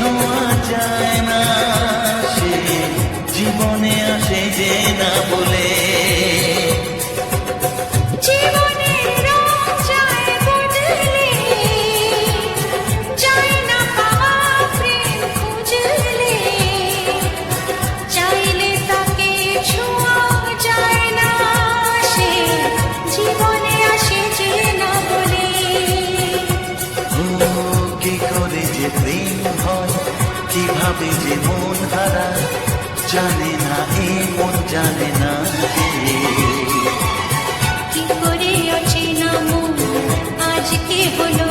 ছোঁয়া যায় না, সে জীবনে আসে যে না বলে। প্রেম হয় কিভাবে যে মন হারায়, জানে না এ মন জানে না কি করে অচেনা মন আজকে হলো